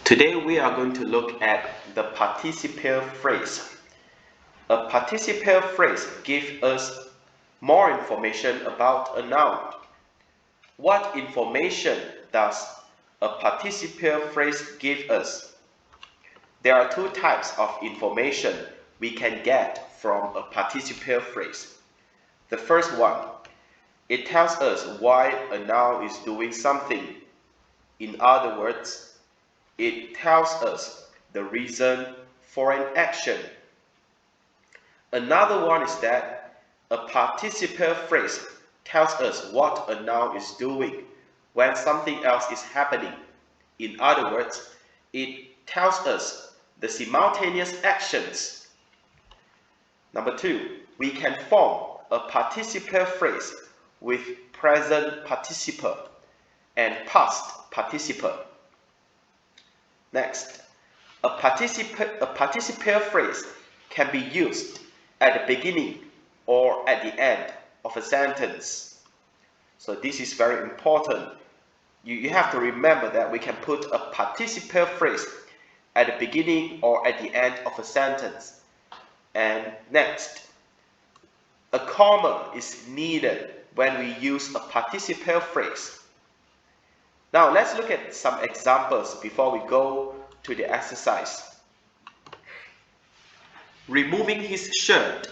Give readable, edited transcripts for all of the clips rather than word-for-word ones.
Today we are going to look at the participial phrase. A participial phrase gives us more information about a noun. What information does a participial phrase give us? There are two types of information we can get from a participial phrase. The first one, it tells us why a noun is doing something. In other words, it tells us the reason for an action. Another one is that a participial phrase tells us what a noun is doing when something else is happening. In other words, it tells us the simultaneous actions. Number two, we can form a participial phrase with present participle and past participle. Next, a participial phrase can be used at the beginning or at the end of a sentence. So this is very important. You have to remember that we can put a participial phrase at the beginning or at the end of a sentence. And next, a comma is needed when we use a participial phrase. Now let's look at some examples before we go to the exercise. Removing his shirt,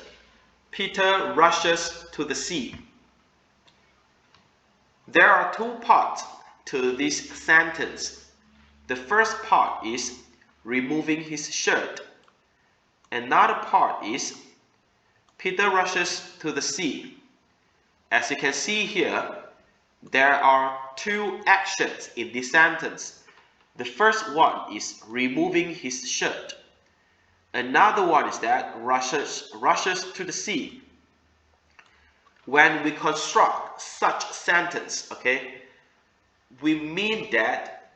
Peter rushes to the sea. There are two parts to this sentence. The first part is removing his shirt. Another part is Peter rushes to the sea. As you can see here, there are two actions in this sentence. The first one is removing his shirt. Another one is that rushes to the sea. When we construct such sentence, we mean that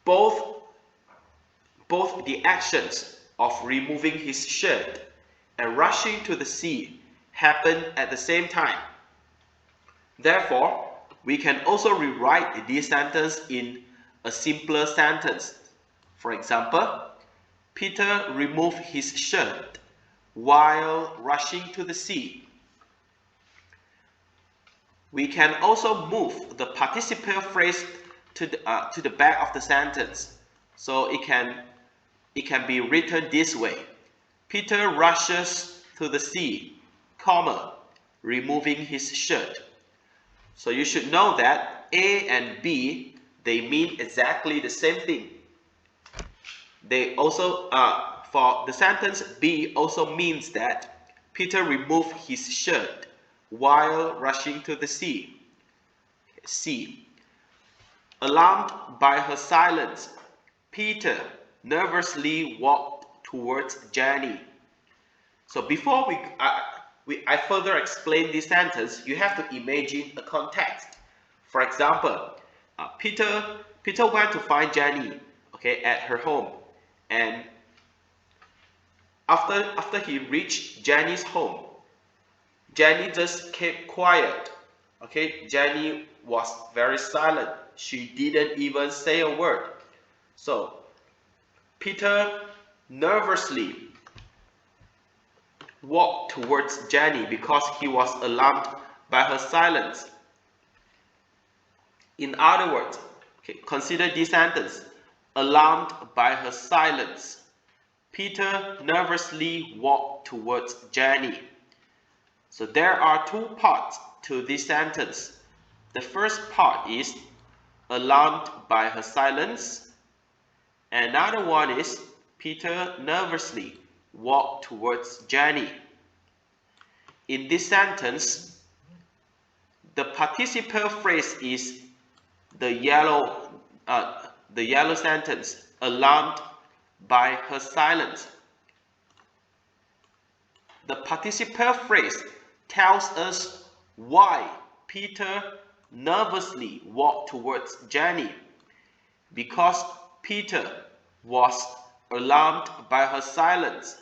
both the actions of removing his shirt and rushing to the sea happen at the same time. Therefore, we can also rewrite this sentence in a simpler sentence. For example, Peter removed his shirt while rushing to the sea. We can also move the participial phrase to the back of the sentence. So it can be written this way. Peter rushes to the sea, removing his shirt. So you should know that A and B, they mean exactly the same thing. They also, for the sentence B also means that Peter removed his shirt while rushing to the sea. C. Alarmed by her silence, Peter nervously walked towards Jenny. So before I further explain this sentence, you have to imagine a context. For example, Peter went to find Jenny, at her home, and after he reached Jenny's home, Jenny just kept quiet. Jenny was very silent. She didn't even say a word. So Peter nervously walked towards Jenny because he was alarmed by her silence. In other words, consider this sentence. Alarmed by her silence, Peter nervously walked towards Jenny. So there are two parts to this sentence. The first part is alarmed by her silence. Another one is Peter nervously walked towards Jenny. In this sentence, the participial phrase is the yellow sentence, alarmed by her silence. The participial phrase tells us why Peter nervously walked towards Jenny, because Peter was alarmed by her silence.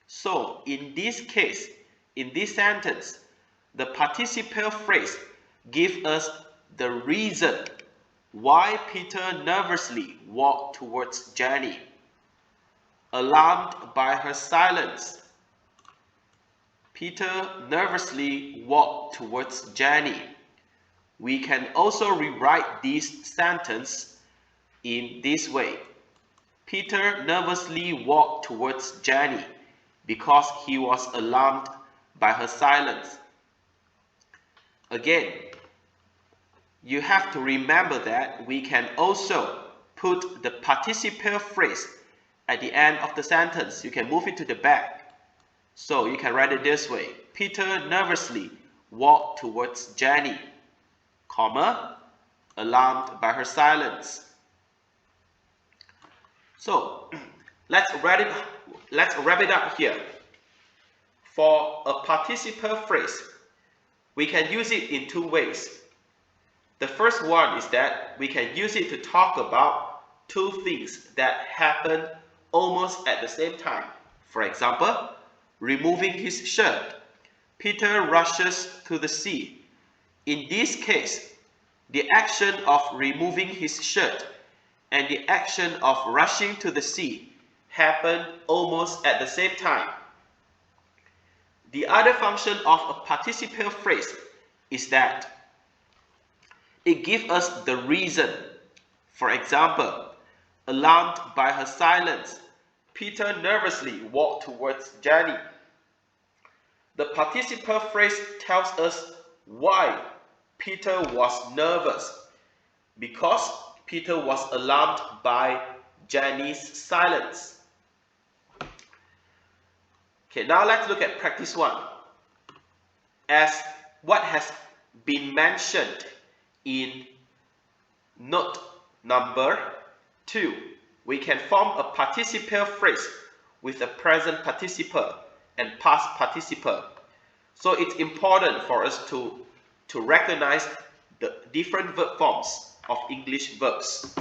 So in this case, in this sentence, the participial phrase gives us the reason Why Peter nervously walked towards Jenny, alarmed by her silence. Peter nervously walked towards Jenny. We can also rewrite this sentence in this way. Peter nervously walked towards Jenny because he was alarmed by her silence. Again, you have to remember that we can also put the participial phrase at the end of the sentence. You can move it to the back. So you can write it this way. Peter nervously walked towards Jenny, comma, alarmed by her silence. So let's wrap it up here. For a participial phrase, we can use it in two ways. The first one is that we can use it to talk about two things that happen almost at the same time. For example, removing his shirt. Peter rushes to the sea. In this case, the action of removing his shirt and the action of rushing to the sea happen almost at the same time. The other function of a participial phrase is that it gives us the reason. For example, alarmed by her silence, Peter nervously walked towards Jenny. The participial phrase tells us why Peter was nervous, because Peter was alarmed by Jenny's silence. Okay, now let's look at practice 1. As what has been mentioned in note number 2, we can form a participial phrase with a present participle and past participle. So it's important for us to recognize the different verb forms of English verbs.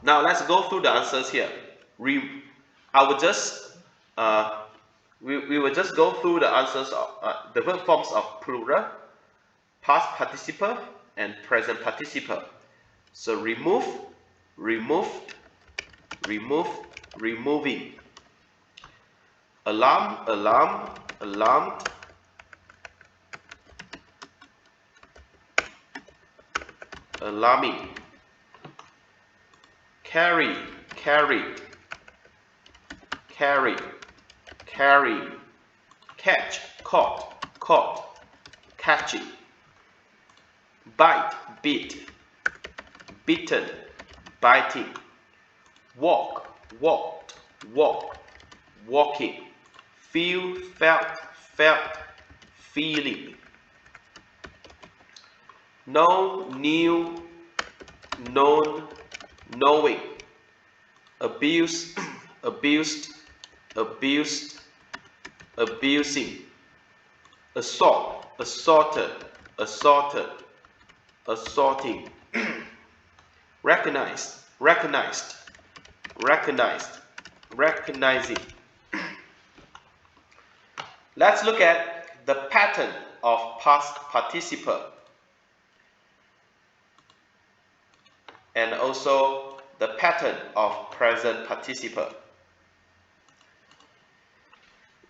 Now let's go through the answers here. We will just go through the answers of the verb forms of plural, past participle, and present participle. So remove, removed, removed, removing. Alarm, alarm, alarmed. Alarming. Carry, carried, carry, carrying. Catch, caught, caught, catching. Bite, bit, bitten, biting. Walk, walked, walked, walking. Feel, felt, felt, feeling. Know, knew, known, knowing. Abuse, abused, abused, abusing. Assault, assaulted, assaulted, assaulting. Recognized, recognized, recognized, recognizing. Let's look at the pattern of past participle and also the pattern of present participle.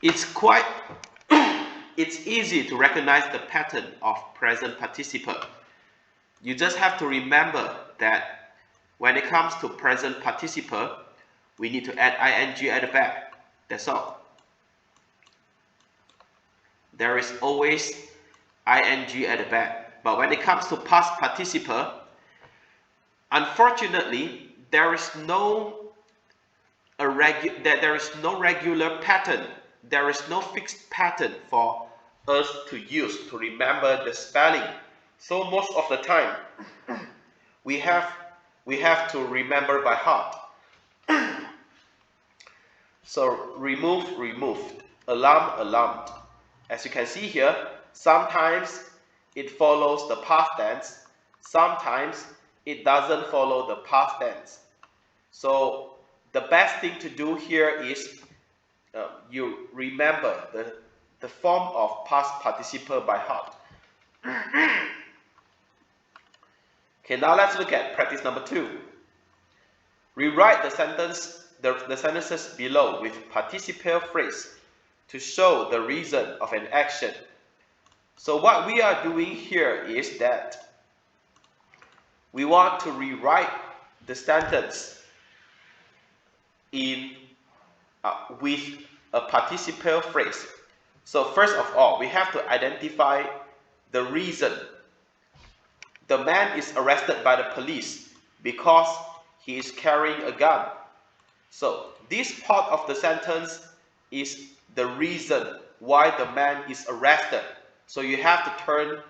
It's easy to recognize the pattern of present participle. You just have to remember that when it comes to present participle, we need to add ing at the back. That's all. There is always ing at the back. But when it comes to past participle, unfortunately, there is no regular pattern. There is no fixed pattern for us to use to remember the spelling. So most of the time, we have to remember by heart. So remove, removed. Alarm, alarmed. As you can see here, sometimes it follows the past tense. Sometimes it doesn't follow the past tense. So the best thing to do here is you remember the form of past participle by heart. Okay, now let's look at practice number 2. Rewrite the sentences below with participial phrase to show the reason of an action. So what we are doing here is that we want to rewrite the sentence in with a participial phrase. So first of all, we have to identify the reason. The man is arrested by the police because he is carrying a gun. So this part of the sentence is the reason why the man is arrested. So you have to turn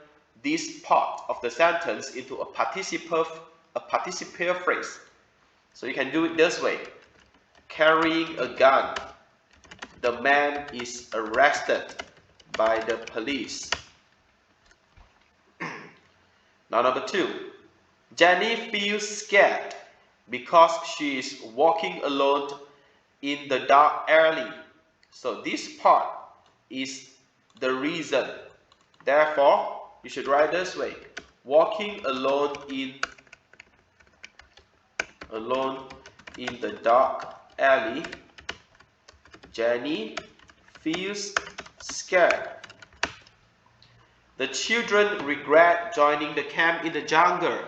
this part of the sentence into a participial phrase. So you can do it this way. Carrying a gun. The man is arrested by the police. Now number 2. Jenny feels scared because she is walking alone in the dark alley. So this part is the reason. Therefore, you should write this way. Walking alone in the dark alley, Jenny feels scared. The children regret joining the camp in the jungle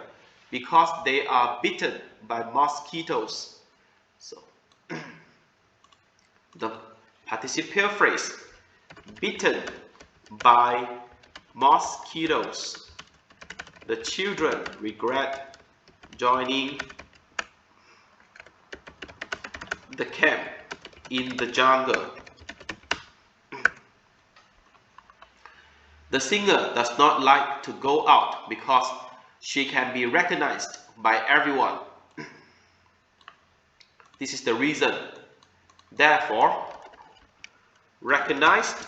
because they are bitten by mosquitoes. So, the participial phrase, bitten by mosquitoes. The children regret joining the camp in the jungle. The singer does not like to go out because she can be recognized by everyone. This is the reason. Therefore, recognized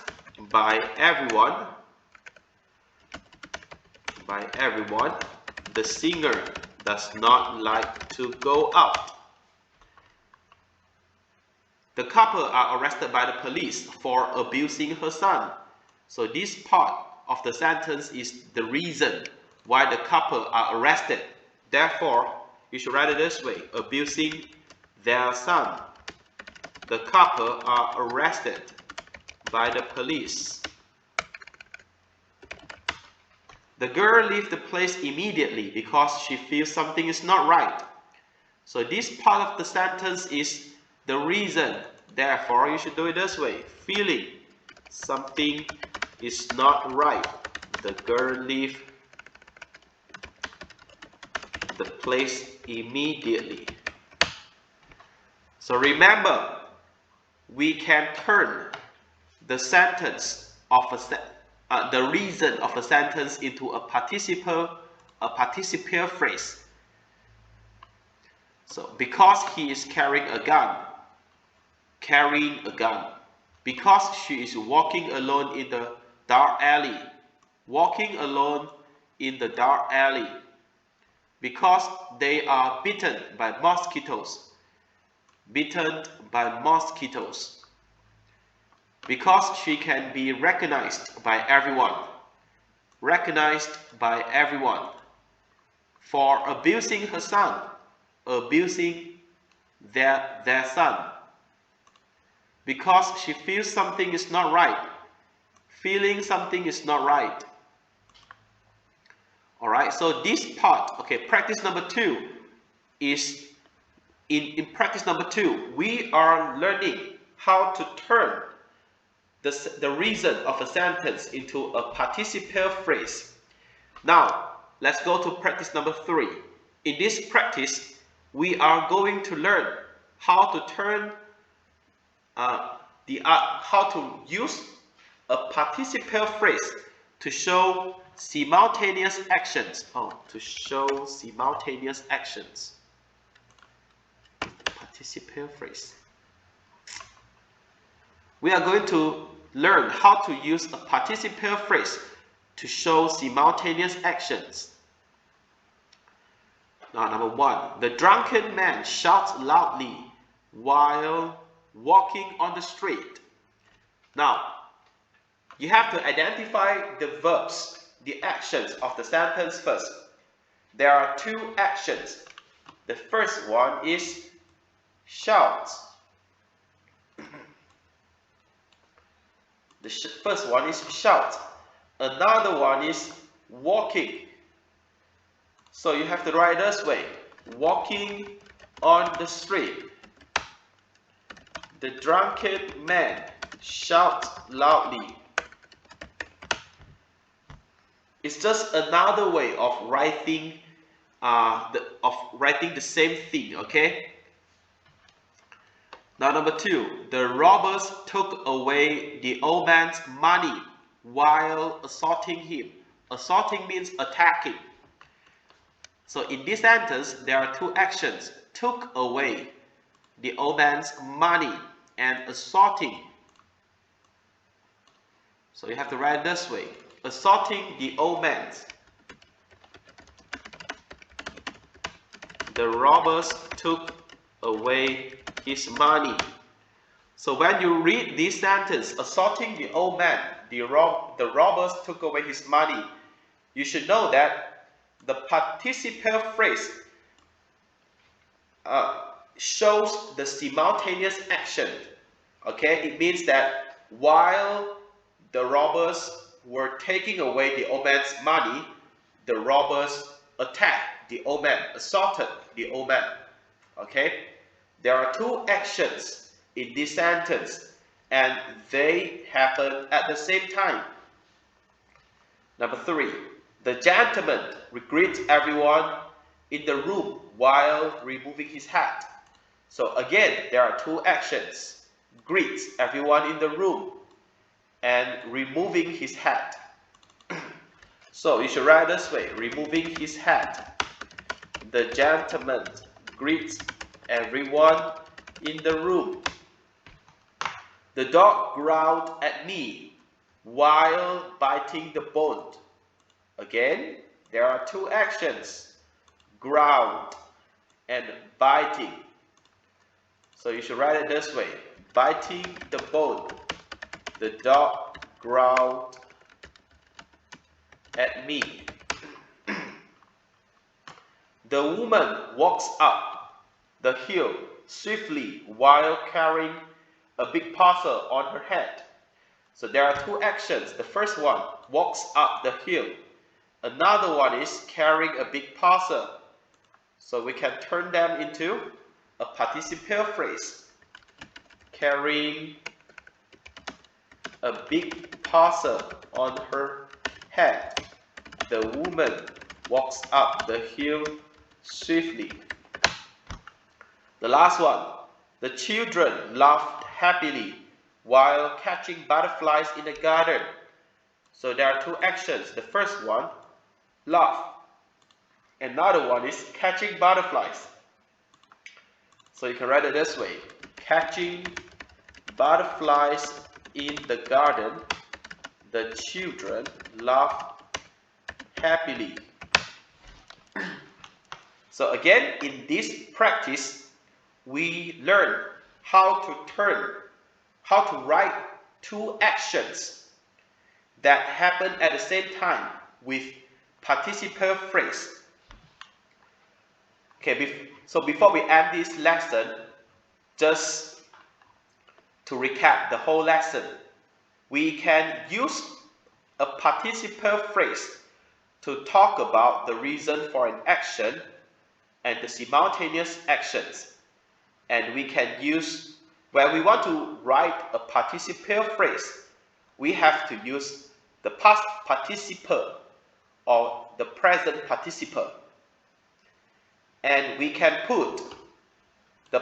by everyone, the singer does not like to go out. The couple are arrested by the police for abusing her son. So this part of the sentence is the reason why the couple are arrested. Therefore, you should write it this way. Abusing their son. The couple are arrested by the police. The girl leaves the place immediately because she feels something is not right. So this part of the sentence is the reason. Therefore, you should do it this way. Feeling something is not right. The girl leaves the place immediately. So remember, we can turn the sentence of the reason of a sentence into a participial phrase. So because he is carrying a gun. Because she is walking alone in the dark alley. Walking alone in the dark alley. Because they are bitten by mosquitoes. Bitten by mosquitoes. Because she can be recognized by everyone. Recognized by everyone. For abusing her son. Abusing their son. Because she feels something is not right. Feeling something is not right. Alright, so this part, okay, practice number 2 is, in practice number 2, we are learning how to turn the reason of a sentence into a participial phrase. Now, let's go to practice number 3. In this practice, we are going to learn how to turn how to use a participial phrase to show simultaneous actions. Participial phrase. We are going to learn how to use a participial phrase to show simultaneous actions. Now, number 1. The drunken man shouts loudly while walking on the street. Now, you have to identify the verbs, the actions of the sentence first. there are two actions. The first one is shout. First one is shout. Another one is walking. So you have to write this way. Walking on the street. The drunken man shouts loudly. It's just another way of writing the same thing, okay? Now number 2, the robbers took away the old man's money while assaulting him. Assaulting means attacking. So in this sentence, there are two actions. Took away the old man's money and assaulting. So you have to write this way. Assaulting the old man. The robbers took away his money. So when you read this sentence, assaulting the old man, the robbers took away his money, you should know that the participial phrase shows the simultaneous action. Okay, it means that while the robbers were taking away the old man's money, the robbers attacked the old man, assaulted the old man. Okay, there are two actions in this sentence and they happen at the same time. Number 3, the gentleman greets everyone in the room while removing his hat. So again, there are two actions. Greets everyone in the room and removing his hat. So you should write this way, removing his hat. The gentleman greets everyone in the room. The dog growled at me while biting the bone. Again, there are two actions, growled and biting. So you should write it this way, biting the bone. The dog growled at me. The woman walks up the hill swiftly while carrying a big parcel on her head. So there are two actions. The first one, walks up the hill. Another one is carrying a big parcel. So we can turn them into a participial phrase. Carrying a big parcel on her head. The woman walks up the hill swiftly. The last one, the children laughed happily while catching butterflies in the garden. So there are two actions. The first one, laugh. Another one is catching butterflies. So you can write it this way, catching butterflies in the garden. The children laugh happily. So again, in this practice, we learn how to write two actions that happen at the same time with participial phrase. Okay, so before we end this lesson, just to recap the whole lesson, we can use a participial phrase to talk about the reason for an action and the simultaneous actions. And we can use, when we want to write a participial phrase, we have to use the past participle or the present participle. And we can put the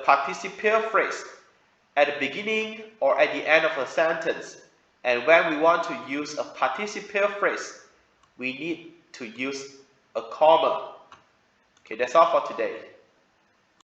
participial phrase at the beginning or at the end of a sentence. And when we want to use a participial phrase, we need to use a comma. Okay, that's all for today.